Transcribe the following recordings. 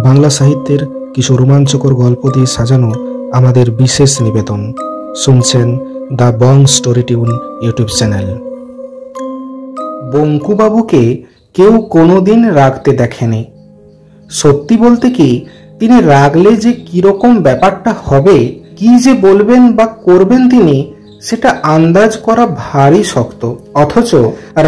বাংলা সাহিত্যের কিছু রোমাঞ্চকর গল্প দিয়ে সাজানো আমাদের বিশেষ নিবেদন। শুনছেন the Bong story tune YouTube channel. বঙ্কুবাবুকে কেউ কোনোদিন রাগতে দেখেনি। সত্যি বলতে কি, তিনি রাগলে যে কিরকম ব্যাপারটা হবে, কি যে বলবেন বা করবেন তিনি, সেটা আন্দাজ করা ভারী শক্ত। অথচ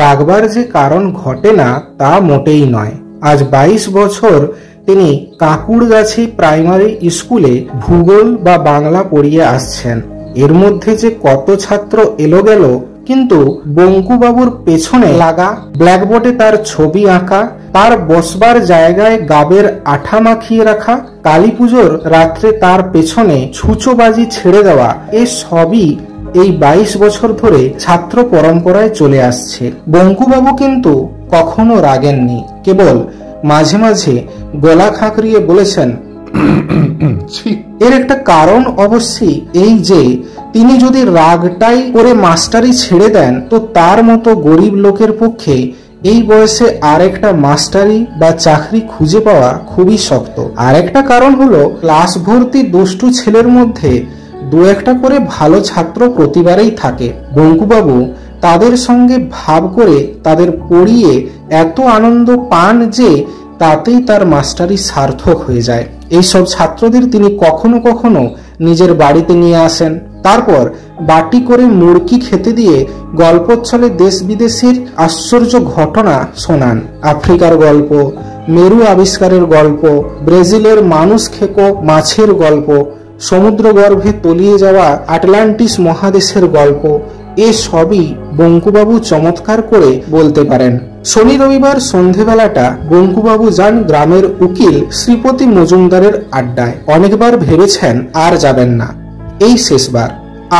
রাগবার যে কারণ ঘটে না তা মোটেই নয়। আজ 22 বছর তিনি কাকুড়গাছি প্রাইমারি স্কুলে ভূগোল বা বাংলা পড়িয়ে আসছেন। এর মধ্যে যে কত ছাত্র এলো গেল, কিন্তু বঙ্কুবাবুর পেছনে লাগা ব্ল্যাকবোর্ডে তার ছবি আঁকা, তার বসবার জায়গায় গাবের আঠা মাখিয়ে রাখা, কালী পুজোর রাত্রে তার পেছনে ছুঁচোবাজি ছেড়ে দেওয়া, এ সবই এই 22 বছর ধরে ছাত্র পরম্পরায় চলে আসছে। বঙ্কুবাবু কিন্তু কখনো রাগেননি, কেবল মাঝে মাঝে গলা খাঁকরিয়ে বলেছেন। এর একটা কারণ অবশ্যই এই যে তিনি যদি রাগটাই করে মাস্টারি ছেড়ে দেন, তো তার মতো গরিব লোকের পক্ষে এই বয়সে আরেকটা মাস্টারি বা চাকরি খুঁজে পাওয়া খুবই শক্ত। আরেকটা কারণ হলো, ক্লাস ভর্তি দুষ্টু ছেলের মধ্যে দু একটা করে ভালো ছাত্র প্রতিবারেই থাকে। বঙ্কুবাবু তাদের সঙ্গে ভাব করে তাদের পড়িয়ে এত আনন্দ পান যে তাতেই তার মাস্টারি সার্থক হয়ে যায়। এইসব ছাত্রদের তিনি কখনো কখনো নিজের বাড়িতে নিয়ে আসেন, তারপর বাটি করে মুরগি খেতে দিয়ে গল্পচ্ছলে দেশ বিদেশের আশ্চর্য ঘটনা শোনান। আফ্রিকার গল্প, মেরু আবিষ্কারের গল্প, ব্রাজিলের মানুষ খেকো মাছের গল্প, সমুদ্রগর্ভে তলিয়ে যাওয়া আটলান্টিস মহাদেশের গল্প, এ সবই বঙ্কুবাবু চমৎকার করে বলতে পারেন। শনি রবিবার সন্ধেবেলাটা বঙ্কুবাবু যান গ্রামের উকিল শ্রীপতি মজুমদারের আড্ডায়। অনেকবার ভেবেছেন আর যাবেন না, এই শেষবার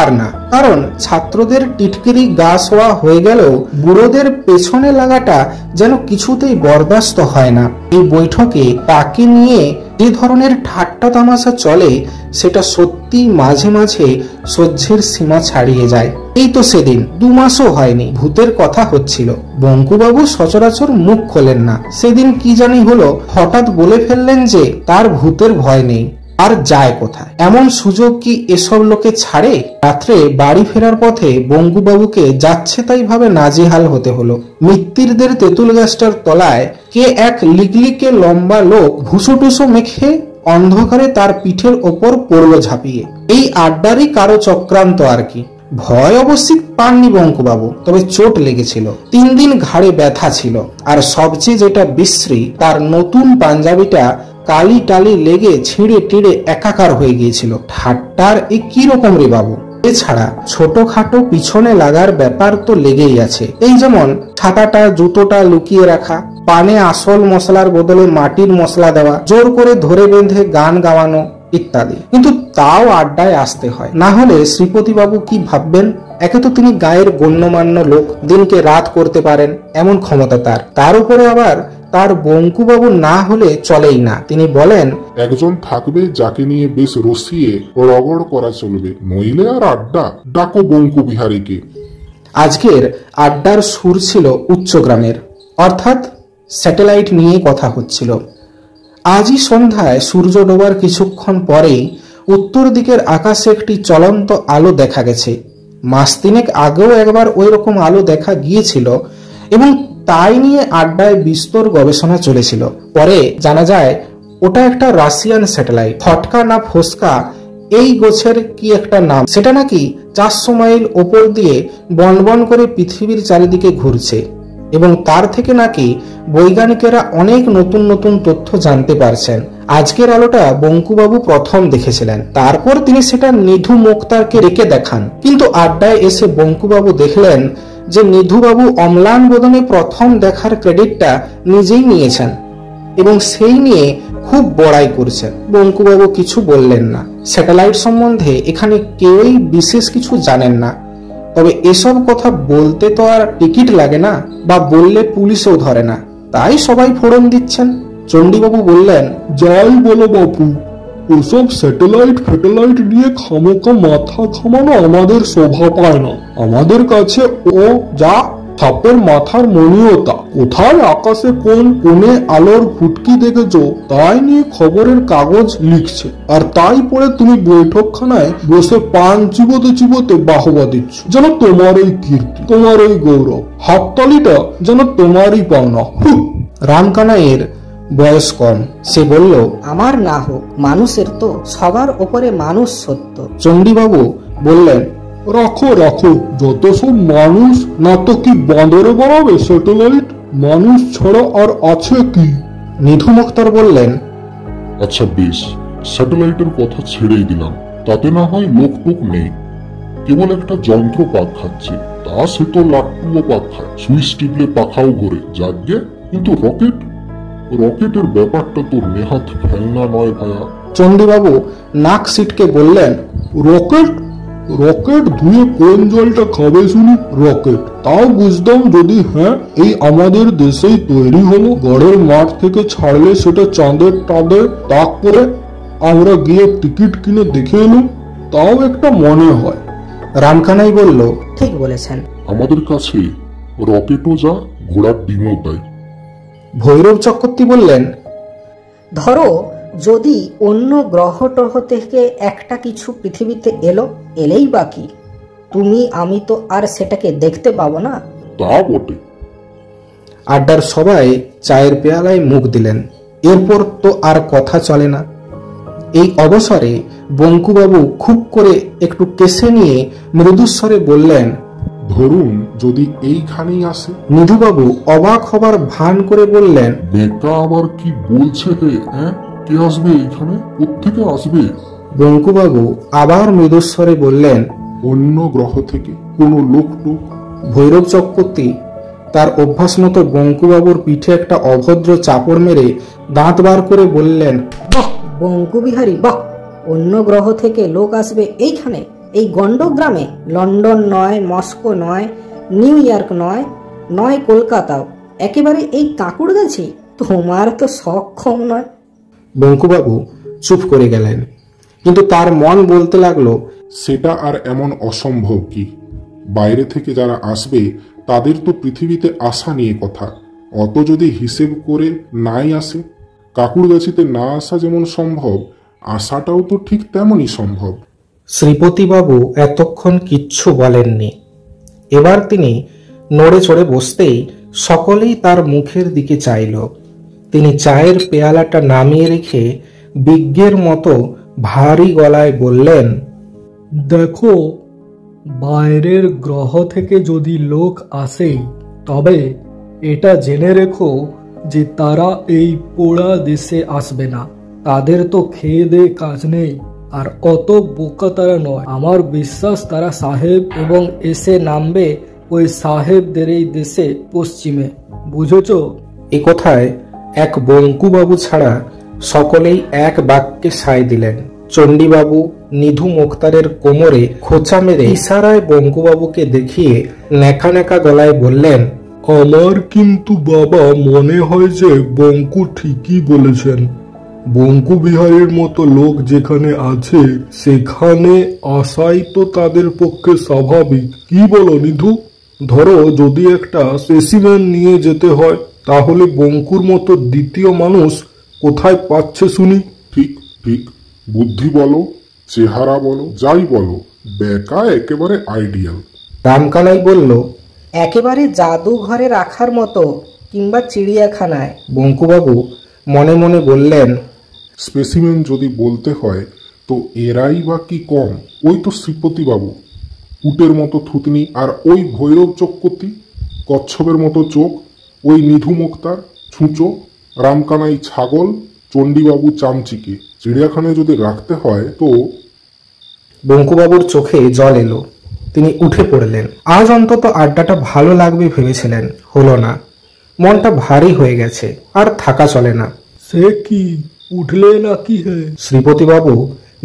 আর না। কারণ ছাত্রদের টিটকিরি গা শোয়া হয়ে গেলেও বুড়োদের পেছনে লাগাটা যেন কিছুতেই বরদাস্ত হয় না। এই বৈঠকে তাকে নিয়ে যে ধরনের ঠাট্টা তামাশা চলে, সেটা সত্যি মাঝে মাঝে সহ্যের সীমা ছাড়িয়ে যায়। এই তো সেদিন 2 মাসও হয়নি ভূতের কথা হচ্ছিল। বঙ্কুবাবু সচরাচর মুখ খোলেন না। সেদিন কি জানি হলো, হঠাৎ বলে ফেললেন যে তার ভূতের ভয় নেই। আর যায় কোথায়? এমন সুযোগ কি এসব লোকে ছাড়ে? রাত্রে বাড়ি ফেরার পথে বঙ্কুবাবুকে যাচ্ছে তাই ভাবে নাজেহাল হতে হলো। মিত্তিরদের তেঁতুল গাছটার তলায় কে এক লিকলিকে লম্বা লোক ভুসুটুসো মেখে অন্ধকারে তার পিঠের ওপর পড়ল ঝাঁপিয়ে। এই আড্ডারই কারো চক্রান্ত আর কি। ভয় অবশ্যই পাননি বঙ্কুবাবু, তবে চোট লেগেছিল। 3 দিন ঘাড়ে ব্যথা ছিল। আর সবচেয়ে যেটা বিশ্রী, তার নতুন পাঞ্জাবিটা কালি টালি লেগে ছিঁড়ে টিড়ে একাকার হয়ে গিয়েছিল। ঠাট্টার এ কি রকম রে বাবু? এছাড়া ছোটখাটো পিছনে লাগার ব্যাপার তো লেগেই আছে। এই যেমন ছাতাটা জুতোটা লুকিয়ে রাখা, পানে আসল মশলার বদলে মাটির মশলা দেওয়া, জোর করে ধরে বেঁধে গান গাওয়ানো ইত্যাদি। কিন্তু তাও আড্ডায় আসতে হয়, না হলে শ্রীপতিবাবু কি ভাববেন? একে তো তিনি গায়ের গণ্যমান্য লোক, দিনকে রাত করতে পারেন এমন ক্ষমতা তার উপরে আবার তার বঙ্কুবাবু না হলে চলেই না। তিনি বলেন, একজন থাকবে যাকে নিয়ে বেশ রসিয়ে রগড় করা চলবে, নইলে আর আড্ডা, ডাকো বঙ্কু বিহারীকে। আজকের আড্ডার সুর ছিল উচ্চগ্রামের, অর্থাৎ স্যাটেলাইট নিয়ে কথা হচ্ছিল। আজই সন্ধ্যায় সূর্য ডোবার কিছুক্ষণ পরেই উত্তর দিকের আকাশে একটি চলন্ত আলো দেখা গেছে। মাস 3 আগেও একবার ওই রকম আলো দেখা গিয়েছিল এবং তাই নিয়ে আড্ডায় বিস্তর গবেষণা চলেছিল। পরে জানা যায় ওটা একটা রাশিয়ান স্যাটেলাইট। ফটকা না ফোসকা এই গোছের কি একটা নাম, সেটা নাকি 400 মাইল ওপর দিয়ে বনবন করে পৃথিবীর চারিদিকে ঘুরছে এবং তার থেকে নাকি বৈজ্ঞানিকেরা অনেক নতুন নতুন তথ্য জানতে পারছেন। আজকের আলোটা বঙ্কুবাবু প্রথম দেখেছিলেন, তারপর তিনি সেটা নিধু মুক্তারকে রেখে দেখান। কিন্তু আড্ডায় এসে বঙ্কুবাবু দেখলেন যে নিধুবাবু অম্লান বদনে প্রথম দেখার ক্রেডিটটা নিজেই নিয়েছেন এবং সেই নিয়ে খুব বড়াই করছেন। বঙ্কুবাবু কিছু বললেন না। স্যাটেলাইট সম্বন্ধে এখানে কেউই বিশেষ কিছু জানেন না, তবে এসব কথা বলতে তো আর টিকিট লাগে না, বা বললে পুলিশও ধরে না, তাই সবাই ফোড়ন দিচ্ছেন। চণ্ডীবাবু বললেন, যাই বলো বাপু, ওসব স্যাটেলাইট নিয়ে খামোকা মাথা ঘামানো আমাদের শোভা পায় না। আমাদের কাছে ও যা সাপের মাথার মনীয়তা, কোথায় আকাশে কোন কোণে আলোর ফুটকি দেখেছো তাই নিয়ে খবরের কাগজ লিখছে, আর তাই পরে তুমি বৈঠকখানায় বসে পান চিবোতে চিবোতে বাহবা দিচ্ছ, যেন তোমারই কীর্তি, তোমারই গৌরব, হাততালিটা যেন তোমারই পাওনা। রামকানাইয়ের বয়স কম, সে বলল, আমার না হোক, মানুষের তো সবার ওপরে মানুষ সত্য। চণ্ডীবাবু বললেন, রাখো রাখো, যত সব মানুষ, না তো কি বাঁদরে বাড়াবে স্যাটেলাইট, মানুষ ছাড়া আর আছে কি? নিধু মুক্তার বললেন, আচ্ছা বেশ, স্যাটেলাইটের কথা ছেড়েই দিলাম, তাতে না হয় লোক টোক নেই, কেবল একটা যন্ত্র পাক খাচ্ছে, তা সে তো লাট্টুও পাক খায়, সুইচ টিপলে পাখাও ঘোরে, যাকে। কিন্তু রকেটের ব্যাপারটা তো নেহাত ফেলনা নয় ভায়া। চণ্ডীবাবু নাক সিটকে বললেন, রকেট রকেট ধুয়ে কোন জলটা খাবে শুনি? রকেট তাও বুঝতাম যদি হ্যাঁ এই আমাদের দেশেই তৈরি হলো, গড়ের মাঠ থেকে ছাড়লে সেটা চাঁদের টাঁদে তাক করে আমরা গিয়ে টিকিট কিনে দেখে এলাম, তাও একটা মনে হয়। রামকানাই বলল, ঠিক বলেছেন। আমাদের কাছে রকেটও যা, ঘোড়ার ডিমও তাই। ভৈরব চক্রবর্তী বললেন, ধরো যদি অন্য গ্রহ টহ থেকে একটা কিছু পৃথিবীতে এলেই বাকি, তুমি আমি তো আর সেটাকে দেখতে পাবো না। তা বটে। আড্ডার সবাই চায়ের পেয়ালায় মুখ দিলেন। এরপর তো আর কথা চলে না। এই অবসরে বঙ্কুবাবু খুব করে একটু কেসে নিয়ে মৃদুস্বরে বললেন, ধরুন যদি এইখানেই আসে। নিধুবাবু অবাক হবার ভান করে বললেন, বেকা আবার কি বলছে হে? কে আসবে এইখানে? কোত্থেকে আসবে? বঙ্কুবাবু আবার মৃদুস্বরে বললেন, অন্য গ্রহ থেকে কোনো লোক টোক। ভৈরব চক্রবর্তী তার অভ্যাস মতো বঙ্কুবাবুর পিঠে একটা অভদ্র চাপড় মেরে দাঁত বার করে বললেন, বাহ বঙ্কুবিহারী, বাহ! অন্য গ্রহ থেকে লোক আসবে এইখানে, এই গণ্ডগ্রামে? লন্ডন নয়, মস্কো নয়, নিউ ইয়র্ক নয় কলকাতাও, একেবারে এই কাঁকুড়গাছি? তোমার তো সক্ষম নয়। বঙ্কুবাবু চুপ করে গেলেন, কিন্তু তার মন বলতে লাগলো, সেটা আর এমন অসম্ভব কি? বাইরে থেকে যারা আসবে তাদের তো পৃথিবীতে আসা নিয়ে কথা, অত যদি হিসেব করে নাই আসে, কাকুরগাছিতে না আসা যেমন সম্ভব, আসাটাও তো ঠিক তেমনই সম্ভব। শ্রীপতিবাবু এতক্ষণ কিচ্ছু বলেননি। এবার তিনি নড়ে চড়ে বসতেই সকলেই তার মুখের দিকে চাইল। তিনি চায়ের পেয়ালাটা নামিয়ে রেখে বিজ্ঞের মতো ভারী গলায় বললেন, দেখো, বাইরের গ্রহ থেকে যদি লোক আসে, তবে এটা জেনে রেখো যে তারা এই পোড়া দেশে আসবে না। তাদের তো খেয়ে দেয়ে কাজ নেই, আর অত বোকা তারা নয়। আমার বিশ্বাস তারা সাহেব এবং এসে নামবে ওই সাহেবদের এই দেশে, পশ্চিমে। বুঝেছ? এ কথায় এক বঙ্কুবাবু ছাড়া সকলেই এক বাক্যে সায় দিলেন। চণ্ডীবাবু নিধু মুক্তারের কোমরে খোঁচা মেরে ইশারায় বঙ্কুবাবুকে দেখিয়ে নেকা নেকা গলায় বললেন, আমার কিন্তু বাবা মনে হয় যে বঙ্কু ঠিকই বলেছেন। বঙ্কু বিহারীর মতো লোক যেখানে আছে সেখানে আসাই তো তাদের পক্ষে স্বাভাবিক। কি বলো নিধু? ধরো যদি একটা স্পেসিমেন নিয়ে যেতে হয়, তাহলে বঙ্কুর মতো দ্বিতীয় মানুষ কোথায় পাচ্ছে শুনি? ঠিক ঠিক, বুদ্ধি বলো, চেহারা বলো, যাই বলো, বেকা একেবারে আইডিয়াল। রামকানাই বলল, একেবারে জাদুঘরে রাখার মতো, কিংবা চিড়িয়াখানায়। বঙ্কুবাবু মনে মনে বললেন, স্পেসিমেন যদি বলতে হয় তো এরাই বা কি কম? ওই তো শ্রীপতিবাবু, উটের মতো থুতনি, আর ওই ভৈরব চক্রবর্তী, কচ্ছপের মতো চোখ, ওই নিধু মুক্তার ছুঁচো, রামকানাই ছাগল, চণ্ডীবাবু চামচিকে। চিড়িয়াখানায় যদি রাখতে হয় তো। বঙ্কুবাবুর চোখে জল এলো। তিনি উঠে পড়লেন। আজ অন্তত আড্ডাটা ভালো লাগবে ভেবেছিলেন, হলো না। মনটা ভারী হয়ে গেছে, আর থাকা চলে না। সে কি, উঠলে না কি হে? শ্রীপতিবাবু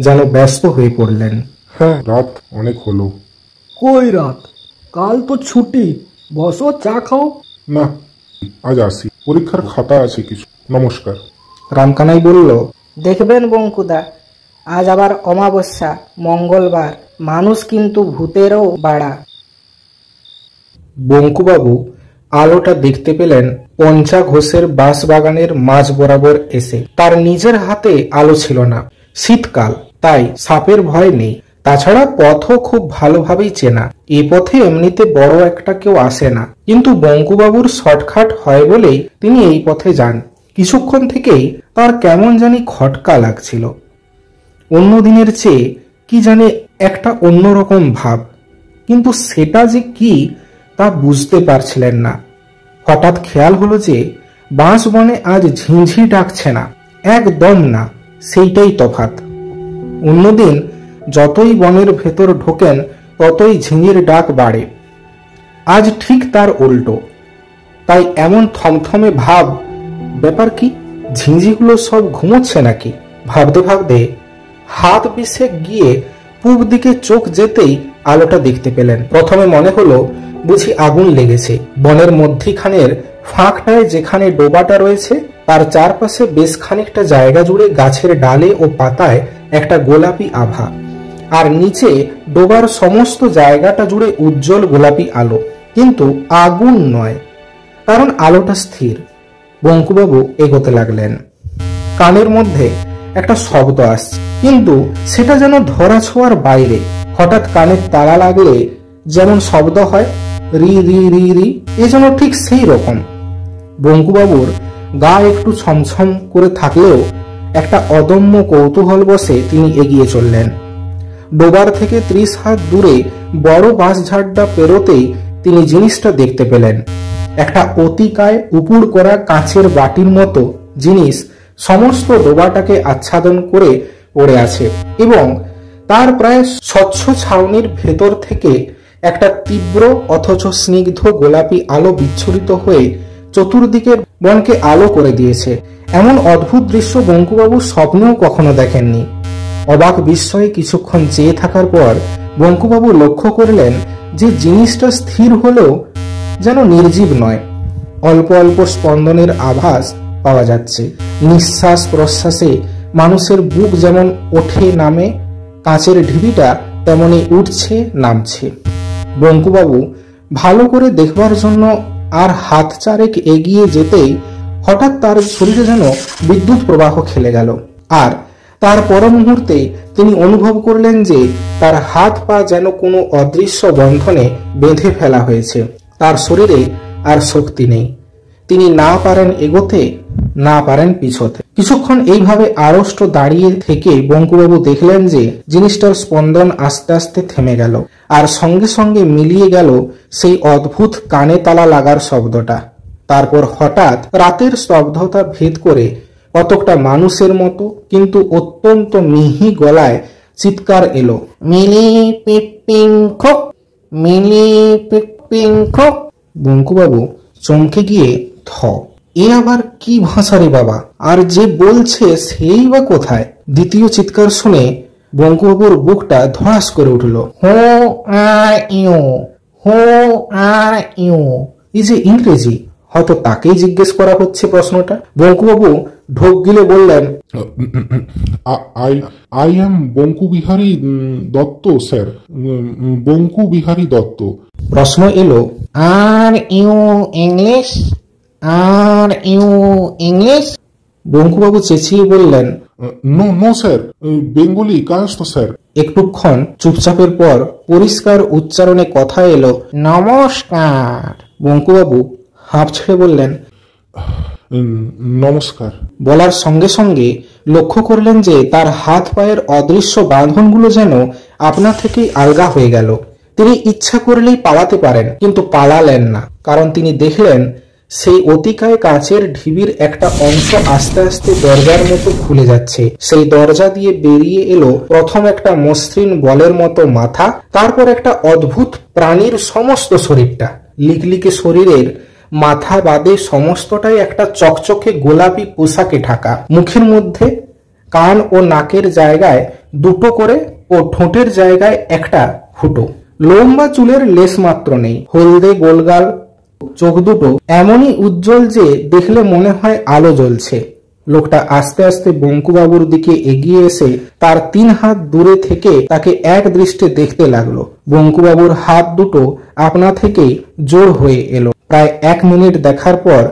যেন ব্যস্ত হয়ে পড়লেন। হ্যাঁ, রাত অনেক হলো। কই রাত? কাল তো ছুটি, বসো চা খাও। না, আজ আসি, পরীক্ষার খাতা আছে কিছু। নমস্কার। রামকানাই বলল, দেখবেন বঙ্কুদা, আজ আবার অমাবস্যা, মঙ্গলবার, মানুষ কিন্তু ভূতেরও বাড়া। বঙ্কুবাবু আলোটা দেখতে পেলেন পঞ্চা ঘোষের বাঁশবাগানের মাঝ বরাবর এসে। তার নিজের হাতে আলো ছিল না, শীতকাল, তাই সাপের ভয় নেই। তাছাড়া পথও খুব ভালোভাবেই চেনা, এ পথে এমনিতে বড় একটা কেউ আসে না, কিন্তু বঙ্কুবাবুর শর্টকাট হয় বলেই তিনি এই পথে যান। কিছুক্ষণ থেকেই তার কেমন জানি খটকা লাগছিল। অন্য দিনের চেয়ে কি জানি একটা অন্যরকম ভাব, কিন্তু সেটা যে কি তা বুঝতে পারছিলেন না। হঠাৎ খেয়াল হলো যে বাঁশ বনে আজ ঝিঁঝি ডাকছে না, একদম না, সেইটাই তফাৎ। অন্যদিন যতই বনের ভেতর ঢোকেন ততই ঝিঁঝির ডাক বাড়ে, আজ ঠিক তার উল্টো। তাই এমন থমথমে ভাব, ব্যাপার কি, ঝিঁঝিগুলো সব ঘুমোচ্ছে নাকি? ভাবতে ভাবতে হাত পিছে গিয়ে পূব দিকে চোখ যেতেই আলোটা দেখতে পেলেন। প্রথমে মনে হলো বুঝি আগুন লেগেছে। বনের মধ্যিখানের ফাঁকটায় যেখানে ডোবাটা রয়েছে তার চারপাশে বেশ খানিকটা জায়গা জুড়ে গাছের ডালে ও পাতায় একটা গোলাপি আভা, আর নিচে ডোবার সমস্ত জায়গাটা জুড়ে উজ্জ্বল গোলাপি আলো, কিন্তু আগুন নয়, কারণ আলোটা স্থির। বঙ্কুবাবু এগোতে লাগলেন। কানের মধ্যে একটা শব্দ আসছে, কিন্তু সেটা যেন ধরা ছোঁয়ার বাইরে। হঠাৎ কানের তালা লাগলে যেমন শব্দ হয়, রি রি রি রি, এ যেন ঠিক সেই রকম। বঙ্কুবাবুর গা একটু ছমছম করে থাকলেও একটা অদম্য কৌতূহল বসে তিনি এগিয়ে চললেন। ডোবার থেকে 30 হাত দূরে বড় বাঁশঝাড়টা পেরোতেই তিনি জিনিসটা দেখতে পেলেন। একটা অতিকায় উপুড় করা কাঁচের বাটির মতো জিনিস সমস্ত ডোবাটাকে আচ্ছাদন করে পড়ে আছে, এবং তার প্রায় স্বচ্ছ ছাউনির ভেতর থেকে একটা তীব্র অথচ স্নিগ্ধ গোলাপি আলো বিচ্ছুরিত হয়ে চতুর্দিকের বনকে আলো করে দিয়েছে। এমন অদ্ভুত দৃশ্য বঙ্কুবাবু স্বপ্নেও কখনো দেখেননি। অবাক বিস্ময়ে কিছুক্ষণ চেয়ে থাকার পর বঙ্কুবাবু লক্ষ্য করলেন যে জিনিসটা স্থির হলেও যেন নির্জীব নয়, অল্প অল্প স্পন্দনের আভাস পাওয়া যাচ্ছে। নিঃশ্বাস প্রশ্বাসে মানুষের বুক যেমন ওঠে নামে, কাঁচের ঢিবিটা তেমনি উঠছে নামছে। বঙ্কুবাবু ভালো করে দেখবার জন্য আর হাত চারেক এগিয়ে যেতেই হঠাৎ তার শরীরে যেন বিদ্যুৎ প্রবাহ খেলে গেল, আর তার পর মুহূর্তে তিনি অনুভব করলেন যে তার হাত পা যেন কোনো অদৃশ্য বন্ধনে বেঁধে ফেলা হয়েছে। তার শরীরে আর শক্তি নেই, তিনি না পারেন এগোতে, না পারেন পিছোতে। কিছুক্ষণ এইভাবে আড়ষ্ট দাঁড়িয়ে থেকে বঙ্কুবাবু দেখলেন যে জিনিসটার স্পন্দন আস্তে আস্তে থেমে গেল, আর সঙ্গে সঙ্গে মিলিয়ে গেল সেই অদ্ভুত কানে তালা লাগার শব্দটা। তারপর হঠাৎ রাতের স্তব্ধতা ভেদ করে কতকটা মানুষের মতো কিন্তু অত্যন্ত মিহি গলায় চিৎকার এলো, মিলি পিপিং খোক, মিলি পিপিং খোক। বঙ্কুবাবু চমকে গিয়ে থ, এ আবার কি ভাষা রে বাবা, আর যে বলছে সেই বা কোথায়? দ্বিতীয় চিৎকার শুনে বঙ্কুবাবুর বুকটা ধড়াস করে উঠল। হো আর ইউ, হো আর ইউ। এই যে ইংরেজি, হয়তো তাকেই জিজ্ঞেস করা হচ্ছে প্রশ্নটা। বঙ্কুবাবু ঢোক গিলে বললেন, I am Bonku Bihari Dutta sir, Bonku Bihari Dutta. প্রশ্ন এলো, are you English, are you English? বঙ্কুবাবু চেঁচিয়ে বললেন, no no sir, Bengali Kayastha sir. একটুক্ষণ চুপচাপের পর পরিষ্কার উচ্চারণে কথা এলো, নমস্কার। বঙ্কুবাবু হাঁপ ছেড়ে বললেন, নমস্কার। বলার সঙ্গে সঙ্গে লক্ষ্য করলেন যে তার হাত পায়ের অদৃশ্য বাঁধনগুলো যেন আপনা থেকেই আলগা হয়ে গেল। তিনি ইচ্ছা করলেই পালাতে পারেন, কিন্তু পালালেন না, কারণ তিনি দেখলেন সেই অতিকায় কাঁচের ঢিবির একটা অংশ আস্তে আস্তে দরজার মতো খুলে যাচ্ছে। সেই দরজা দিয়ে বেরিয়ে এলো প্রথম একটা মসৃণ বলের মতো মাথা, তারপর একটা অদ্ভুত প্রাণীর সমস্ত শরীরটা। লিকলিকে শরীরের মাথা বাদে সমস্তটাই একটা চকচকে গোলাপি পোশাকে ঢাকা। মুখের মধ্যে কান ও নাকের জায়গায় দুটো করে ও ঠোঁটের জায়গায় একটা ফুটো। লম্বা চুলের লেশ মাত্র নেই। হলদে গোলগাল চোখ দুটো এমনই উজ্জ্বল যে দেখলে মনে হয় আলো জ্বলছে। লোকটা আস্তে আস্তে বঙ্কুবাবুর দিকে এগিয়ে এসে তার 3 হাত দূরে থেকে তাকে এক দৃষ্টে দেখতে লাগলো। বঙ্কুবাবুর হাত দুটো আপনা থেকেই জোর হয়ে এলো। প্রায় 1 মিনিট দেখার পর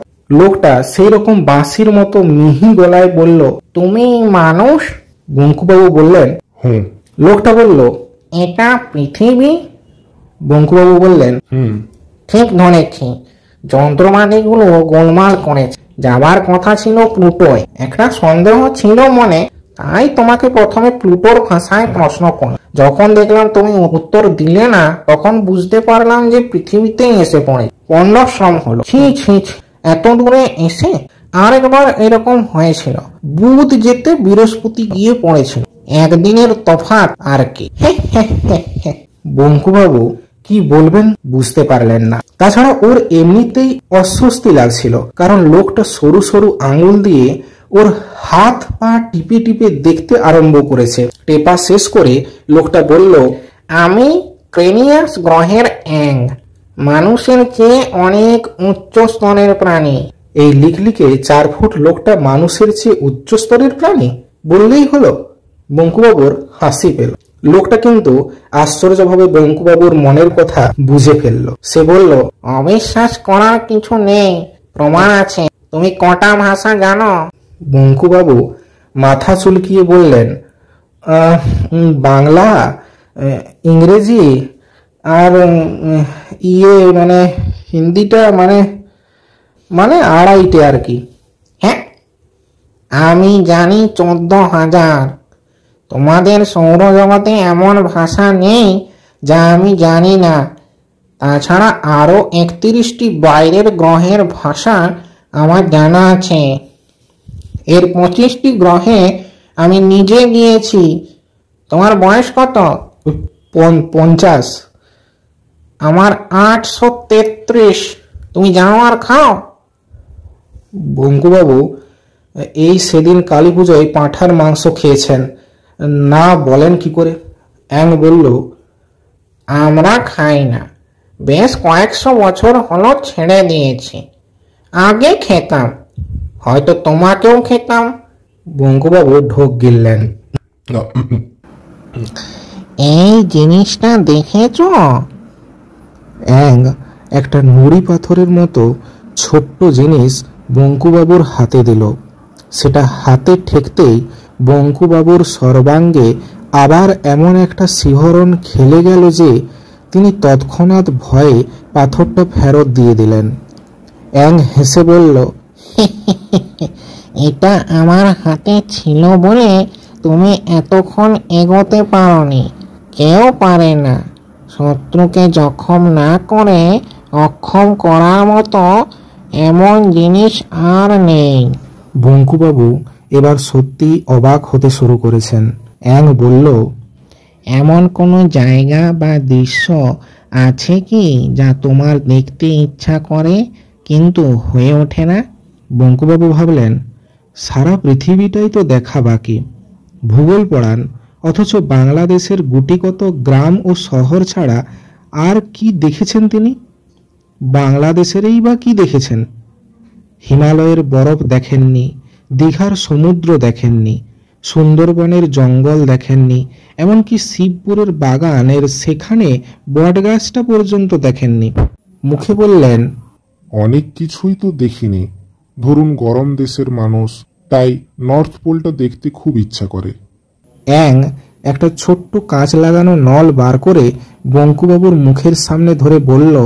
লোকটা সেই রকম বাঁশির মতো মিহি গলায় বলল, তুমি মানুষ? বঙ্কুবাবু বললেন, হুম। লোকটা বলল, এটা পৃথিবী? বঙ্কুবাবু বললেন, ঠিক ধরেছি, যন্ত্রপাতিগুলো গোলমাল করেছে। যাবার কথা ছিল প্লুটোয়। একটা সন্দেহ ছিল মনে, তাই তোমাকে প্রথমে প্লুটোর ভাষায় প্রশ্ন করি। যখন দেখলাম তুমি উত্তর দিলে না, তখন বুঝতে পারলাম যে পৃথিবীতেই এসে পড়ে। পণ্ডশ্রম হলো। ছি ছি ছি, এত দূরে এসে। আরেকবার এরকম হয়েছিল, বুধ যেতে বৃহস্পতি গিয়ে পড়েছিল। একদিনের তফাৎ আর কি। বঙ্কুবাবু কি বলবেন বুঝতে পারলেন না। তাছাড়া ওর এমনিতেই অস্বস্তি লাগছিল, কারণ লোকটা সরু সরু আঙুল দিয়ে ওর হাত পা টিপে টিপে দেখতে আরম্ভ করেছে। টেপা শেষ করে লোকটা বলল, আমি ক্রেনিয়াস গ্রহের অ্যাং, মানুষের চেয়ে অনেক উচ্চ স্তরের প্রাণী। এই লিখলিকে 4 ফুট লোকটা মানুষের চেয়ে উচ্চ স্তরের প্রাণী বললেই হলো। বঙ্কুবাবুর হাসি পেল। লোকটা কিন্তু আশ্চর্যভাবে বঙ্কুবাবুর মনের কথা বুঝে ফেলল। সে বলল, অবিশ্বাস করার কিছু নেই, প্রমাণ আছে। তুমি কটা ভাষা জানো? বঙ্কুবাবু মাথা চুলকিয়ে বললেন, বাংলা, ইংরেজি আর মানে হিন্দিটা মানে আড়াইটে আর কি। হ্যাঁ, আমি জানি 14,000। তোমাদের সৌরজগতে এমন ভাষা নেই যা আমি জানি না। তাছাড়া আরো 31টি বাইরের গ্রহের ভাষা আমার জানা আছে। এর 25টি গ্রহে আমি নিজে গিয়েছি। তোমার বয়স কত? 50। আমার 833। তুমি যাও আর খাও। বঙ্কুবাবু এই সেদিন কালী পুজোয় পাঁঠার মাংস খেয়েছেন না, বলেন কি করে? অ্যাং বলল, আমরা খাই না, বেশ কয়েকশো বছর হলো ছেড়ে দিয়েছি। আগে খেতাম, হয়তো তোমাকেও খেতাম। বঙ্কুবাবু ঢোক গিললেন। এই জিনিসটা দেখেছ? অ্যাং একটা নুড়ি পাথরের মতো ছোট্ট জিনিস বঙ্কুবাবুর হাতে দিল। সেটা হাতে ঠেকতেই বঙ্কুবাবুর সর্বাঙ্গে আবার এমন একটা শিহরণ খেলে গেল যে তিনি তৎক্ষণাৎ ভয়ে পাথরটা ফেরত দিয়ে দিলেন। অ্যাং হেসে বলল, এটা আমার হাতে ছিল বলে তুমি এতক্ষণ এগোতে পারোনি। কেউ পারে না। শত্রুকে জখম না করে অক্ষম করার মতো এমন জিনিস আর নেই। বঙ্কুবাবু এবার সত্যি অবাক হতে শুরু করেছেন। অ্যাং বলল, এমন কোনো জায়গা বা দৃশ্য আছে কি যা তোমার দেখতে ইচ্ছা করে কিন্তু হয়ে ওঠে না? বঙ্কুবাবু ভাবলেন, সারা পৃথিবীটাই তো দেখা বাকি। ভূগোল পড়ান, অথচ বাংলাদেশের গুটিকত গ্রাম ও শহর ছাড়া আর কি দেখেছেন তিনি? বাংলাদেশেরই বা কি দেখেছেন? হিমালয়ের বরফ দেখেননি, দীঘার সমুদ্র দেখেননি, সুন্দরবনের জঙ্গল দেখেননি, এমনকি শিবপুরের বাগানের সেখানে বটগাছটা পর্যন্ত দেখেননি। মুখে বললেন, অনেক কিছুই তো দেখিনি। ধরুন গরম দেশের মানুষ, তাই নর্থ পোলটা দেখতে খুব ইচ্ছা করে। অ্যাং একটা ছোট্ট কাঁচ লাগানো নল বার করে বঙ্কুবাবুর মুখের সামনে ধরে বলল,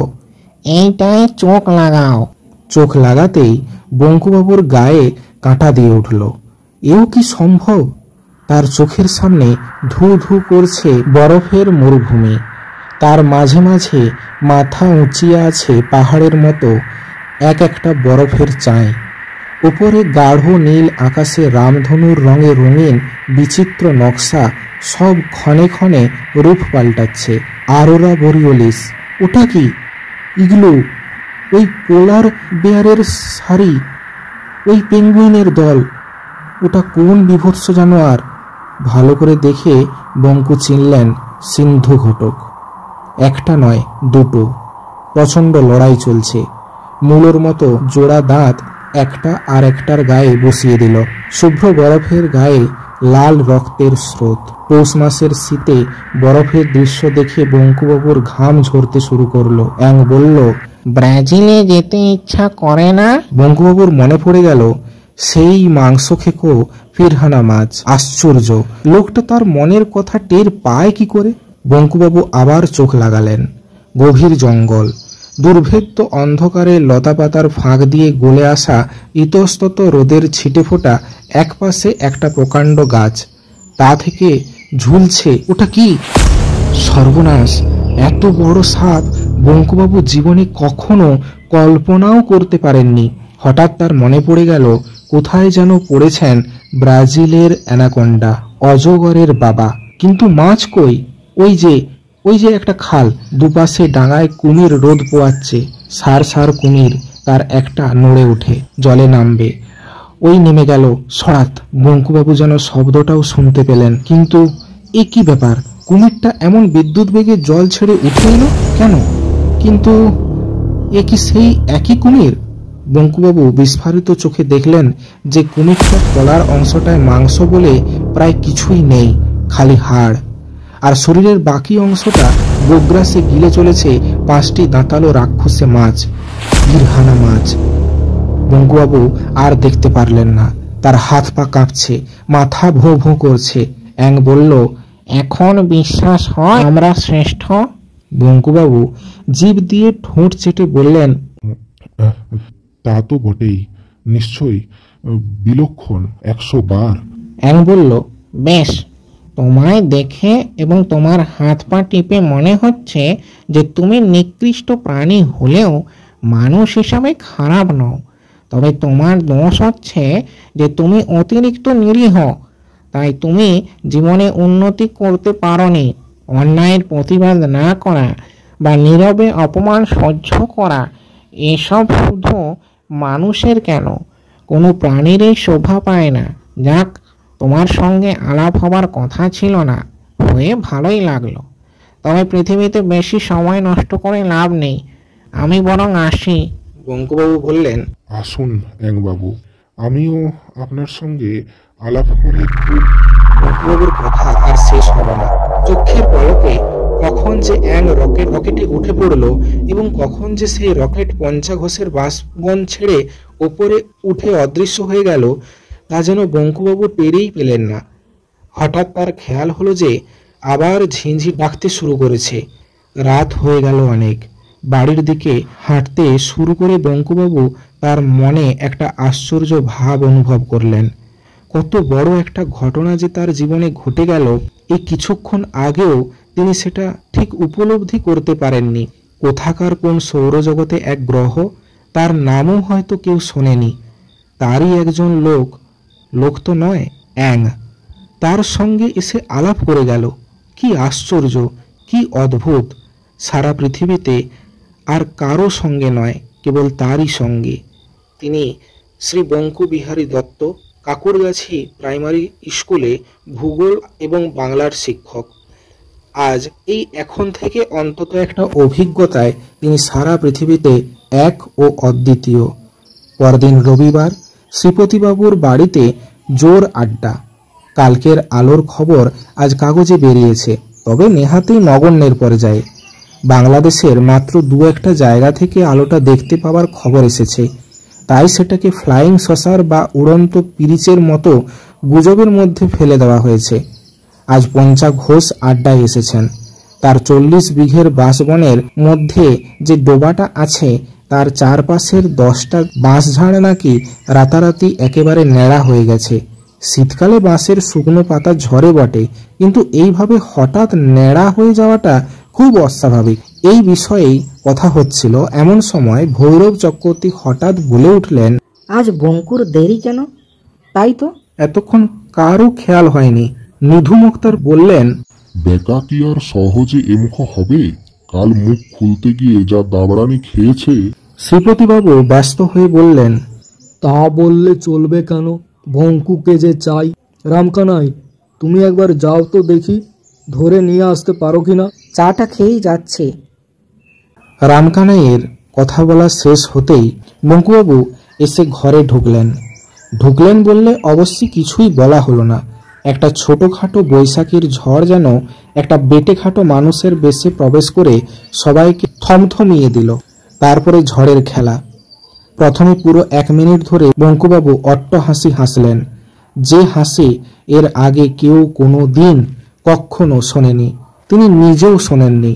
এইটাই চোখ লাগাও। চোখ লাগাতেই বঙ্কুবাবুর গায়ে কাঁটা দিয়ে উঠল। এও কি সম্ভব? তার চোখের সামনে ধু ধু করছে বরফের মরুভূমি। তার মাঝে মাঝে মাথা উঁচিয়ে আছে পাহাড়ের মতো এক একটা বরফের চাঁই। উপরে গাঢ় নীল আকাশে রামধনুর রঙে রঙিন বিচিত্র নকশা সব ক্ষণে ক্ষণে রূপ পাল্টাচ্ছে। আরোরা বোরিওলিস, ওটা কি? ইগলু, ওই পোলার বেয়ারের সারি, ওই পেঙ্গুইনের দল, ওটা কোন বিভৎস জানোয়ার? ভালো করে দেখে বঙ্কু চিনলেন সিন্ধু ঘটক। একটা নয়, দুটো। প্রচণ্ড লড়াই চলছে। মূলোর মতো জোড়া দাঁত একটা আর একটার গায়ে বসিয়ে দিল। শুভ্র বরফের গায়ে লাল রক্তের স্রোত। পৌষ মাসের শীতে বরফের দৃশ্য দেখে বঙ্কুবাবুর ঘাম ঝরতে শুরু করলো। অ্যাং বলল, ব্রাজিলে যেতে ইচ্ছা করে না? বঙ্কুবাবুর মনে পড়ে গেল সেই মাংস খেকো ফিরহানা মাছ। আশ্চর্য, লোকটা তার মনের কথা টের পায় কি করে? বঙ্কুবাবু আবার চোখ লাগালেন। গভীর জঙ্গল, দুর্ভেদ্য অন্ধকারে লতাপাতার ফাঁক দিয়ে গলে আসা ইতস্তত রোদের ছিটে ফোটা একপাশে একটা প্রকাণ্ড গাছ, তা থেকে ঝুলছে। ওটা কি? সর্বনাশ! এত বড় সাপ বঙ্কুবাবু জীবনে কখনো কল্পনাও করতে পারেননি। হঠাৎ তার মনে পড়ে গেল কোথায় যেন পড়েছেন ব্রাজিলের অ্যানাকোন্ডা, অজগরের বাবা। কিন্তু মাছ কই? ওই যে একটা খাল, দুপাশে ডাঙায় কুমির রোদ পোয়াচ্ছে। সার সার কুমির, তার একটা নড়ে উঠে জলে নামবে। ওই নেমে গেল সরাত। বঙ্কুবাবু যেন শব্দটাও শুনতে পেলেন। কিন্তু এ কি ব্যাপার? কুমিরটা এমন বিদ্যুৎ বেগে জল ছেড়ে উঠে এলো কেন? কিন্তু এ কি সেই একই কুমির? বঙ্কুবাবু বিস্ফারিত চোখে দেখলেন যে কুমিরটার তলার অংশটায় মাংস বলে প্রায় কিছুই নেই, খালি হাড়। আর শরীরের বাকি অংশটা গোগ্রাসে গিলে চলেছে 5টি দাঁতালো রাক্ষসে মাছ, ফিরহানা মাছ। বঙ্কুবাবু আর দেখতে পারলেন না। তার হাত পা কাঁপছে, মাথা ভোঁ ভোঁ করছে। অ্যাং বলল, এখন বিশ্বাস হয় আমরা শ্রেষ্ঠ? বঙ্কুবাবু জিভ দিয়ে ঠোঁট চেটে বললেন, তা তো বটেই, নিশ্চয়ই বিলক্ষণ 100 বার। অ্যাং বলল, বেশ, তোমায় দেখে এবং তোমার হাত পা টিপে মনে হচ্ছে যে তুমি নিকৃষ্ট প্রাণী হলেও মানুষ হিসাবে খারাপ নও। তবে তোমার দোষ হচ্ছে যে তুমি অতিরিক্ত নিরীহ। তাই তুমি জীবনে উন্নতি করতে পারোনি। অন্যায়ের প্রতিবাদ না করা বা নীরবে অপমান সহ্য করা, এসব শুধু মানুষের কেন, কোনো প্রাণীরই শোভা পায় না। যাক, তোমার সঙ্গে আলাপ হবার কথা ছিল না, হয়ে ভালোই লাগলো। তবে পৃথিবীতে বেশি সময় নষ্ট করে লাভ নেই, আমি বরং আসি। বঙ্কুবাবু বললেন, আসুন বাবু, আমিও আপনার সঙ্গে আলাপ করে খুব। বঙ্কুবাবুর কথা আর শেষ হলো না। চোখের পলকে কখন যে অ্যাং রকেটে উঠে পড়লো এবং কখন যে সেই রকেট পঞ্চাঘোষের বাষ্পবন ছেড়ে ওপরে উঠে অদৃশ্য হয়ে গেল, তা যেন বঙ্কুবাবু টেরেই পেলেন না। হঠাৎ তার খেয়াল হলো যে আবার ঝিঁঝি ডাকতে শুরু করেছে। রাত হয়ে গেল অনেক। বাড়ির দিকে হাঁটতে শুরু করে বঙ্কুবাবু তার মনে একটা আশ্চর্য ভাব অনুভব করলেন। কত বড় একটা ঘটনা যে তার জীবনে ঘটে গেল, এই কিছুক্ষণ আগেও তিনি সেটা ঠিক উপলব্ধি করতে পারেননি। কোথাকার কোন সৌরজগতে এক গ্রহ, তার নামও হয়তো কেউ শোনেনি, তারই একজন লোক তো নয়, অ্যাং, তার সঙ্গে এসে আলাপ করে গেল। কি আশ্চর্য, কি অদ্ভুত! সারা পৃথিবীতে আর কারো সঙ্গে নয়, কেবল তারই সঙ্গে। তিনি শ্রী বঙ্কু বিহারী দত্ত, কাকুরগাছি প্রাইমারি স্কুলে ভূগোল এবং বাংলার শিক্ষক। আজ এই এখন থেকে অন্তত একটা অভিজ্ঞতায় তিনি সারা পৃথিবীতে এক ও অদ্বিতীয়। পরদিন রবিবার, শ্রীপতিবাবুর বাড়িতে জোর আড্ডা। কালকের আলোর খবর আজ কাগজে বেরিয়েছে, তবে নেহাতেই নগণ্যের পর্যায়ে। বাংলাদেশের মাত্র 2-1টা জায়গা থেকে আলোটা দেখতে পাওয়ার খবর এসেছে, তাই সেটাকে ফ্লাইং সসার বা উড়ন্ত পিরিচের মতো গুজবের মধ্যে ফেলে দেওয়া হয়েছে। আজ পঞ্চা ঘোষ আড্ডায় এসেছেন। তার 40 বিঘের বাঁশবনের মধ্যে যে ডোবাটা আছে, তার চারপাশের 10টা বাঁশঝাড় নাকি রাতারাতি একেবারে ন্যাড়া হয়ে গেছে। শীতকালে বাঁশের শুকনো পাতা ঝরে বটে, কিন্তু এইভাবে হঠাৎ ন্যাড়া হয়ে যাওয়াটা খুব অস্বাভাবিক। এই বিষয়েই কথা হচ্ছিল, এমন সময় ভৈরব চক্রবর্তী হঠাৎ বলে উঠলেন, আজ বঙ্কুর দেরি কেন? তাই তো এতক্ষণ কারও খেয়াল হয়নি। নিধু মুক্তার বললেন, বেকা কি আর সহজে এমুখ হবে? কাল মুখ খুলতে গিয়ে যা দাবড়ানি খেয়েছে। শ্রীপতিবাবু ব্যস্ত হয়ে বললেন, তা বললে চলবে কেন? বঙ্কুকে যে চাই। রামকানাই, তুমি একবার যাও তো দেখি, ধরে নিয়ে আসতে পারো কিনা। চাটা খেয়েই যাচ্ছে। রামকানাইয়ের কথা বলা শেষ হতেই বঙ্কুবাবু এসে ঘরে ঢুকলেন বললে অবশ্যই কিছুই বলা হলো না। একটা ছোটখাটো বৈশাখীর ঝড় যেন একটা বেটেখাটো মানুষের বেশে প্রবেশ করে সবাইকে থমথমিয়ে দিল। তারপরে ঝড়ের খেলা। প্রথমে পুরো 1 মিনিট ধরে বঙ্কুবাবু অট্ট হাসি হাসলেন, যে হাসি এর আগে কেউ কোনো দিন কখনো শোনেনি, তিনি নিজেও শোনেননি।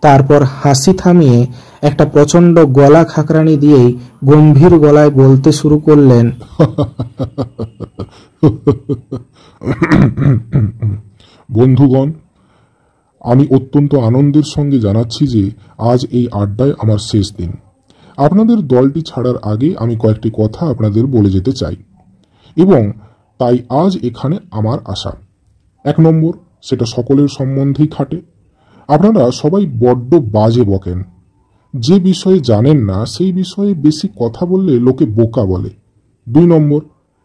তারপর হাসি থামিয়ে একটা প্রচণ্ড গলা খাকরানি দিয়েই গম্ভীর গলায় বলতে শুরু করলেন, বন্ধুগণ, আমি অত্যন্ত আনন্দের সঙ্গে জানাচ্ছি যে আজ এই আড্ডায় আমার শেষ দিন। আপনাদের দলটি ছাড়ার আগে আমি কয়েকটি কথা আপনাদের বলে যেতে চাই, এবং তাই আজ এখানে আমার আশা। 1 নম্বর, সেটা সকলের সম্বন্ধেই খাটে। আপনারা সবাই বড্ড বাজে বকেন। যে বিষয়ে জানেন না সেই বিষয়ে বেশি কথা বললে লোকে বোকা বলে। 2 নম্বর,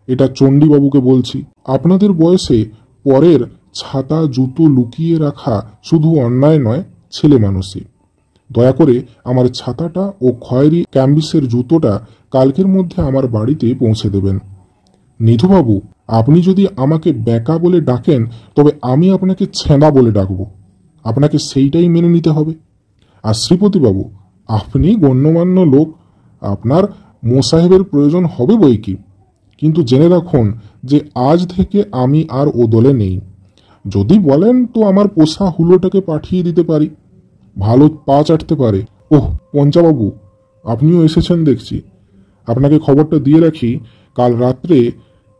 এটা চণ্ডীবাবুকে বলছি, আপনাদের বয়সে পরের ছাতা জুতো লুকিয়ে রাখা শুধু অন্যায় নয়, ছেলে মানুষই। দয়া করে আমার ছাতাটা ও খয়েরি ক্যাম্বিসের জুতোটা কালকের মধ্যে আমার বাড়িতে পৌঁছে দেবেন। নিধুবাবু, আপনি যদি আমাকে বেকা বলে ডাকেন তবে আমি আপনাকে ছেঁদা বলে ডাকব, আপনাকে সেইটাই মেনে নিতে হবে। আর শ্রীপতিবাবু, আপনি গণ্যমান্য লোক, আপনার মোসাহেবের প্রয়োজন হবে বই কি, কিন্তু জেনে রাখুন যে আজ থেকে আমি আর ও দলে নেই। যদি বলেন তো আমার পোষা হুলোটাকে পাঠিয়ে দিতে পারি, ভালো পা চাটতে পারে। ওহ পঞ্চাবাবু, আপনিও এসেছেন দেখছি। আপনাকে খবরটা দিয়ে রাখি, কাল রাত্রে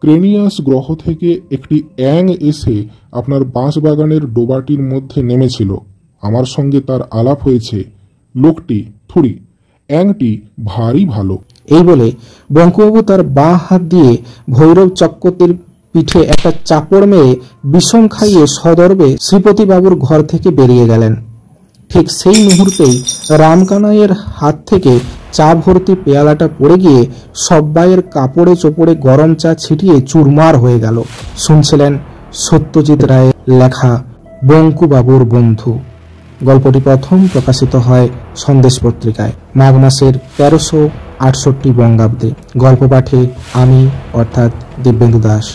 ক্রেনিয়াস গ্রহ থেকে একটি অ্যাং এসে আপনার বাঁশবাগানের ডোবাটির মধ্যে নেমেছিল। আমার সঙ্গে তার আলাপ হয়েছে। লোকটি অ্যাংটি ভারী ভালো। এই বলে বঙ্কুবাবু তার বাঁ হাত দিয়ে ভৈরব চক্রবর্তীর পিঠে একটা চাপড় মেরে বিষম খাইয়ে সদর্বে শ্রীপতিবাবুর ঘর থেকে বেরিয়ে গেলেন। ঠিক সেই মুহূর্তেই রামকানাইয়ের হাত থেকে চা ভর্তি পেয়ালাটা পড়ে গিয়ে সব্বাইয়ের কাপড়ে চোপড়ে গরম চা ছিটিয়ে চুরমার হয়ে গেল। শুনছিলেন সত্যজিৎ রায়ের লেখা বঙ্কুবাবুর বন্ধু। গল্পটি প্রথম প্রকাশিত হয় সন্দেশ পত্রিকায় মাঘ মাসের 1368 বঙ্গাব্দে। গল্প পাঠে আমি অর্থাৎ দিব্যেন্দু দাস।